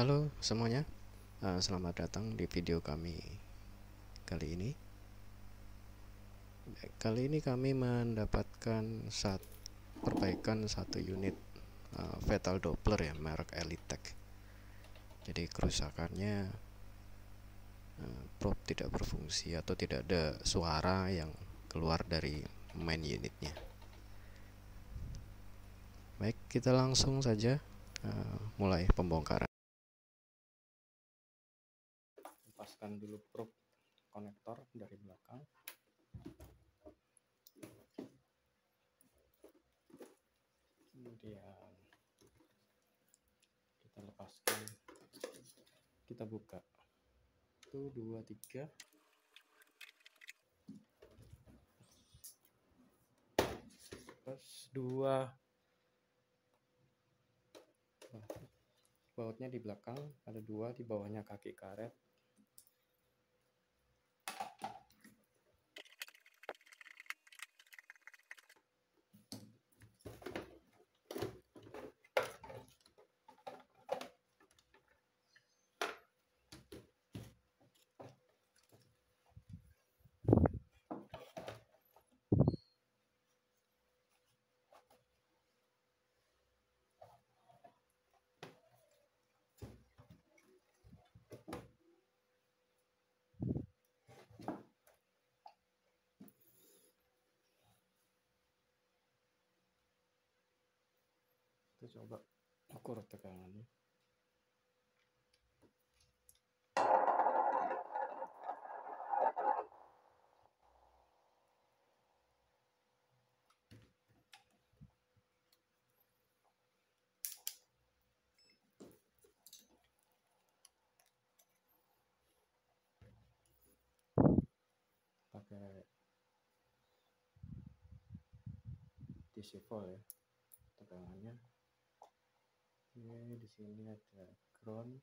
Halo semuanya, selamat datang di video kami kali ini. Kali ini kami mendapatkan perbaikan satu unit Fatal Doppler ya, merek Elitech. Jadi kerusakannya probe tidak berfungsi atau tidak ada suara yang keluar dari main unitnya. Baik, kita langsung saja mulai pembongkaran. Lepaskan dulu probe konektor dari belakang. Kemudian kita lepaskan, kita buka 1, 2, 3. Terus 2 bautnya di belakang, ada 2 di bawahnya kaki karet. Kita coba ukur tegangannya. Pakai decibel ya tegangannya. Ini di sini ada ground.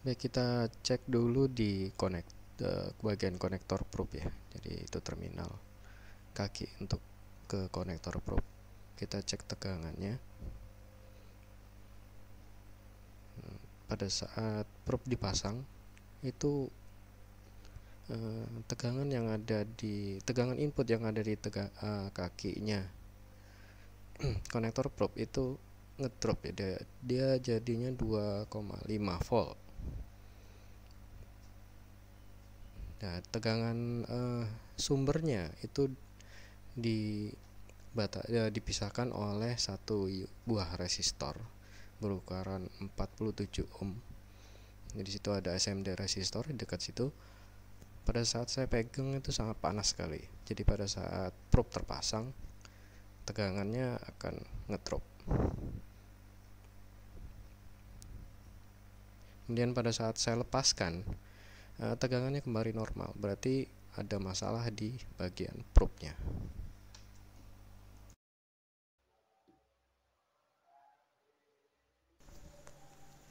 Baik, kita cek dulu di bagian konektor probe ya. Jadi itu terminal kaki untuk ke konektor probe. Kita cek tegangannya. Pada saat probe dipasang itu tegangan input yang ada di kakinya konektor probe itu ngedrop ya, dia jadinya 2,5 volt. Nah, tegangan sumbernya itu dipisahkan oleh satu buah resistor berukuran 47 ohm. Jadi situ ada SMD resistor di dekat situ. Pada saat saya pegang itu sangat panas sekali. Jadi pada saat probe terpasang, tegangannya akan ngedrop. Kemudian pada saat saya lepaskan, tegangannya kembali normal. Berarti ada masalah di bagian probe-nya.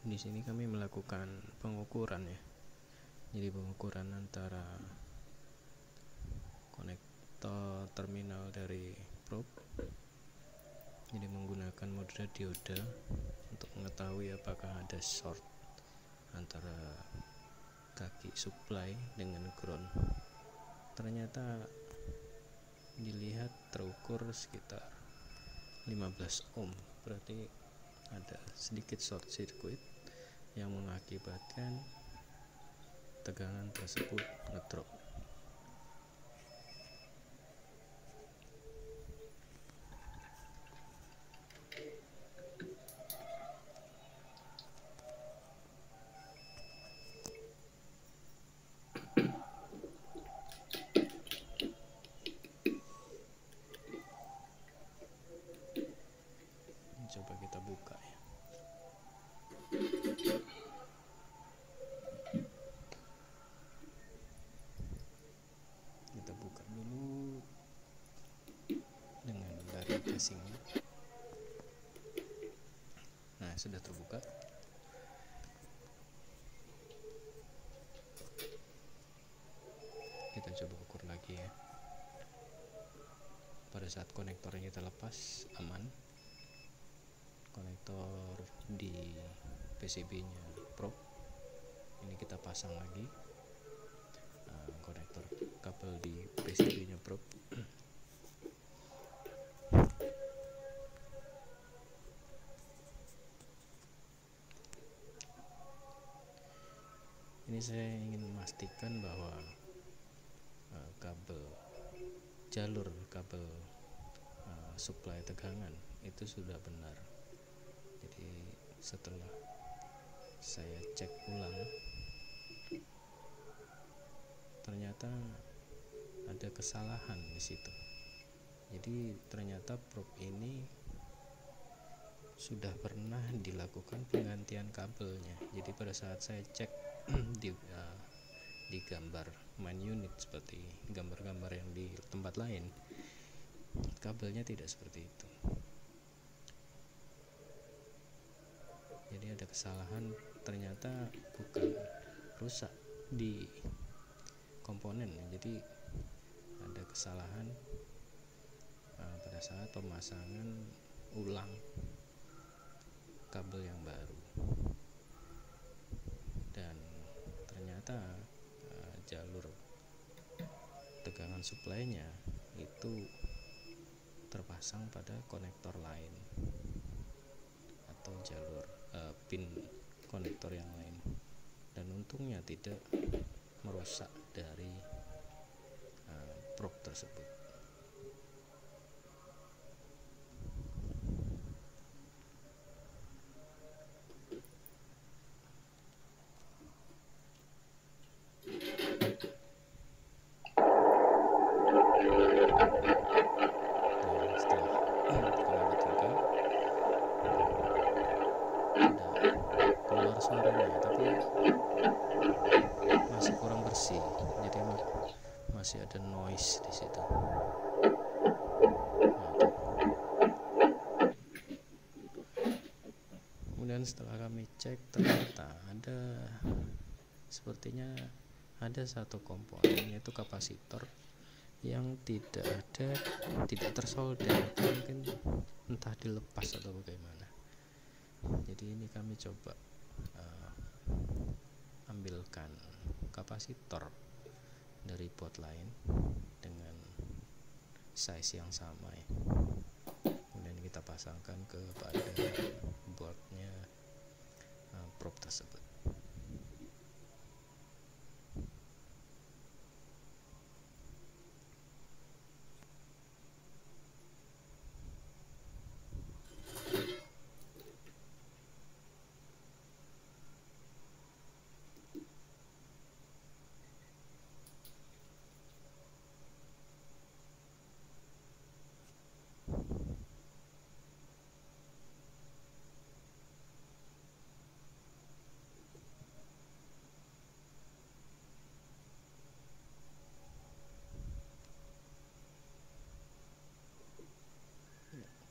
Di sini kami melakukan pengukuran ya. Jadi pengukuran antara konektor terminal dari probe. Jadi menggunakan mode dioda untuk mengetahui apakah ada short antara kaki supply dengan ground. Ternyata dilihat terukur sekitar 15 ohm. Berarti ada sedikit short circuit yang mengakibatkan tegangan tersebut ngedrop. Coba kita buka ya. casingnya. Nah, sudah terbuka. Kita coba ukur lagi ya. Pada saat konektornya kita lepas, aman. Konektor di PCB-nya probe. Ini kita pasang lagi. Konektor kabel di PCB-nya probe. Ini saya ingin memastikan bahwa jalur kabel supply tegangan itu sudah benar. Jadi setelah saya cek ulang, ternyata ada kesalahan di situ. Jadi ternyata probe ini sudah pernah dilakukan penggantian kabelnya. Jadi pada saat saya cek di gambar main unit seperti gambar-gambar yang di tempat lain, kabelnya tidak seperti itu. Jadi ada kesalahan, ternyata bukan rusak di komponen. Jadi ada kesalahan pada saat pemasangan ulang kabel yang baru, dan ternyata jalur tegangan suplainya itu terpasang pada konektor lain atau jalur pin konektor yang lain, dan untungnya tidak merusak dari probe tersebut. Suaranya tapi masih kurang bersih, jadi masih ada noise di situ. Kemudian setelah kami cek, ternyata sepertinya ada satu komponen, yaitu kapasitor yang tidak tersolder, mungkin entah dilepas atau bagaimana. Jadi ini kami coba ambilkan kapasitor dari board lain dengan size yang sama ya. Kemudian kita pasangkan kepada boardnya probe tersebut.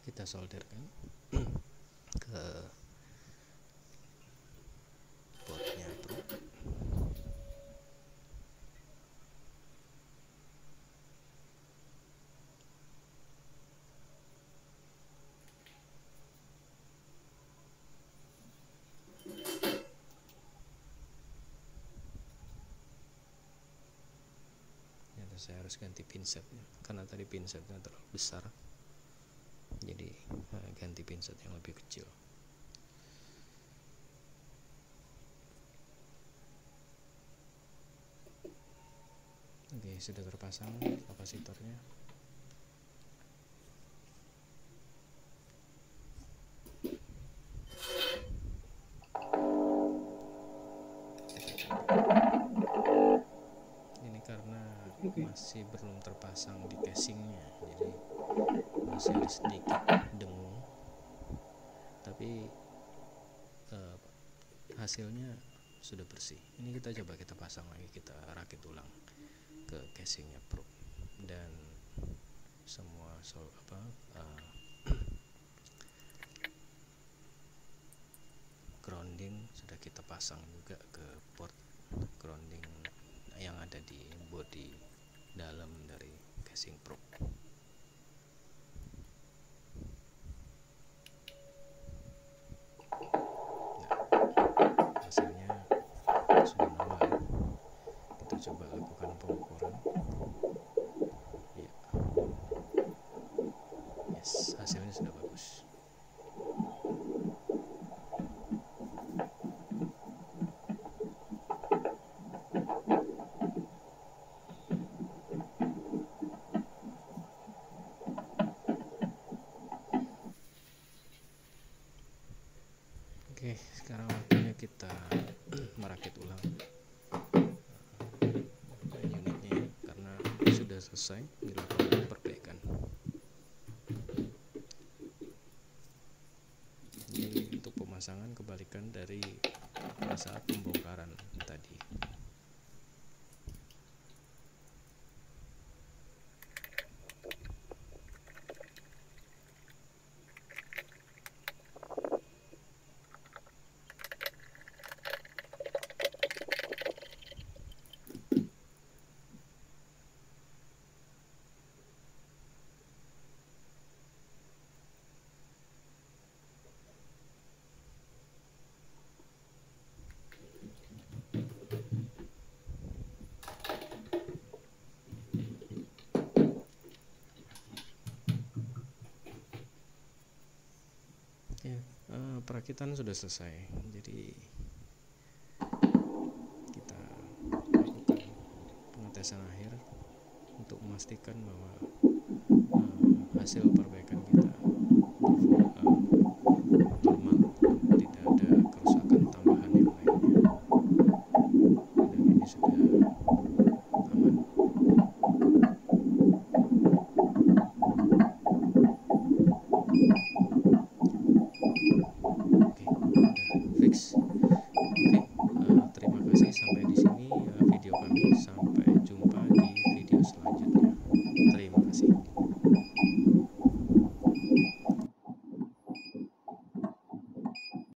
Kita solderkan ke boardnya probe. Saya harus ganti pinsetnya karena tadi pinsetnya terlalu besar, jadi ganti pinset yang lebih kecil. Oke, sudah terpasang kapasitornya. Ini karena masih belum terpasang di casingnya, jadi masih ada sedikit dengung, tapi hasilnya sudah bersih. Ini kita pasang lagi, kita rakit ulang ke casingnya probe, dan semua grounding sudah kita pasang juga ke port grounding yang ada di bodi dalam dari casing probe. Nah, hasilnya sudah normal. Kita coba lakukan pengukuran. Ya, yes, hasilnya sudah bagus. Oke, sekarang waktunya kita merakit ulang unitnya karena sudah selesai dilakukan perbaikan. Jadi untuk pemasangan kebalikan dari pada saat pembongkaran tadi. Ya, perakitan sudah selesai. Jadi kita lakukan pengetesan akhir untuk memastikan bahwa hasil perbaikan kita normal, tidak ada kerusakan tambahan yang lainnya, dan ini sudah aman.